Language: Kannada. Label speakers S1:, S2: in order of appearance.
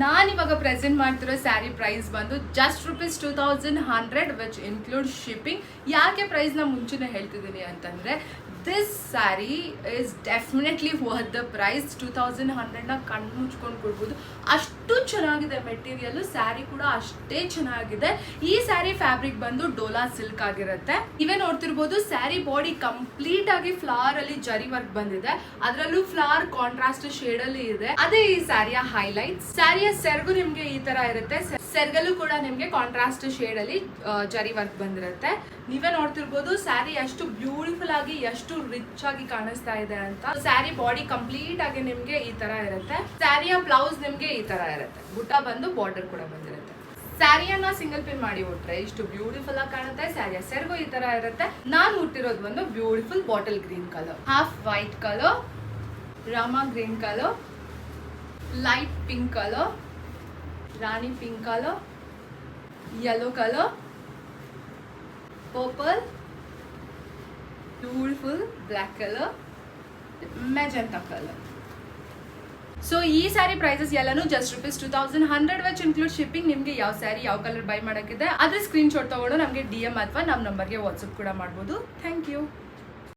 S1: ನಾನು ಇವಾಗ ಪ್ರೆಸೆಂಟ್ ಮಾಡ್ತಿರೋ ಸ್ಯಾರಿ ಪ್ರೈಸ್ ಬಂದು ಜಸ್ಟ್ ₹2100 ವಿಚ್ ಇನ್ಕ್ಲೂಡ್ ಶಿಪ್ಪಿಂಗ್. ಯಾಕೆ ಪ್ರೈಸ್ನ ಮುಂಚೆನೇ ಹೇಳ್ತಿದ್ದೀನಿ ಅಂತಂದರೆ this sari is definitely worth the price. 2100ನ ಕಣ್ಣು ಮುಚ್ಕೊಂಡು ಕೊಡ್ಬೋದು, ಅಷ್ಟು ಚೆನ್ನಾಗಿದೆ ಮೆಟೀರಿಯಲ್. ಸ್ಯಾರಿ ಕೂಡ ಅಷ್ಟೇ ಚೆನ್ನಾಗಿದೆ. ಈ ಸ್ಯಾರಿ ಫ್ಯಾಬ್ರಿಕ್ ಬಂದು ಡೋಲಾ ಸಿಲ್ಕ್ ಆಗಿರುತ್ತೆ. ನೀವೇ ನೋಡ್ತಿರ್ಬೋದು ಸ್ಯಾರಿ ಬಾಡಿ ಕಂಪ್ಲೀಟ್ ಆಗಿ ಫ್ಲವರ್ ಅಲ್ಲಿ ಜರಿ ವರ್ಕ್ ಬಂದಿದೆ, ಅದರಲ್ಲೂ ಫ್ಲವರ್ ಕಾಂಟ್ರಾಸ್ಟ್ ಶೇಡ್ ಅಲ್ಲಿ ಇದೆ. ಅದೇ ಈ ಸ್ಯಾರಿಯ ಹೈಲೈಟ್. ಸ್ಯಾರಿಯ ಸೆರಗು ನಿಮ್ಗೆ ಈ ತರ ಇರುತ್ತೆ, ಸೆರಗಲ್ಲೂ ಕೂಡ ನಿಮ್ಗೆ ಕಾಂಟ್ರಾಸ್ಟ್ ಶೇಡ್ ಅಲ್ಲಿ ಜರಿ ವರ್ಕ್ ಬಂದಿರುತ್ತೆ. ನೀವೇ ನೋಡ್ತಿರ್ಬೋದು ಸ್ಯಾರಿ ಎಷ್ಟು ಬ್ಯೂಟಿಫುಲ್ ಆಗಿ ಎಷ್ಟು ರಿಚ್ ಆಗಿ ಕಾಣಿಸ್ತಾ ಇದೆ ಅಂತ. ಸ್ಯಾರಿ ಬಾಡಿ ಕಂಪ್ಲೀಟ್ ಆಗಿ ನಿಮ್ಗೆ ಈ ತರ ಇರುತ್ತೆ. ಸ್ಯಾರಿಯ ಬ್ಲೌಸ್ ನಿಮ್ಗೆ ಈ ತರ ಇರುತ್ತೆ, ಬುಟ್ಟ ಬಂದು ಬಾರ್ಡರ್ ಕೂಡ ಬಂದಿರುತ್ತೆ. ಸ್ಯಾರಿಯನ್ನ ಸಿಂಗಲ್ ಪಿನ್ ಮಾಡಿ ಉಟ್ರೆ ಇಷ್ಟು ಬ್ಯೂಟಿಫುಲ್ ಆಗಿ ಕಾಣುತ್ತೆ. ಸ್ಯಾರಿಯ ಸೆರಗು ಈ ತರ ಇರುತ್ತೆ. ನಾನು ಉಟ್ಟಿರೋದು ಒಂದು beautiful bottle green colour, half white colour, Rama green colour, light pink colour, Rani pink colour, yellow color, purple, beautiful black color, magenta color. So ಈ ಸ್ಯಾರಿ ಪ್ರೈಸಸ್ ಎಲ್ಲಾನು ಜಸ್ಟ್ ₹2100 ವಿಚ್ ಇನ್ಕ್ಲೂಡ್ ಶಿಪ್ಪಿಂಗ್. ನಿಮಗೆ ಯಾವ ಸ್ಯಾರಿ ಯಾವ ಕಲರ್ ಬೈ ಮಾಡೋಕ್ಕಿದೆ ಅದ್ರ ಸ್ಕ್ರೀನ್ ಶಾಟ್ ತಗೊಂಡು ನಮಗೆ DM ಅಥವಾ ನಮ್ಮ ನಂಬರ್ಗೆ ವಾಟ್ಸಪ್ ಕೂಡ ಮಾಡ್ಬೋದು. Thank you.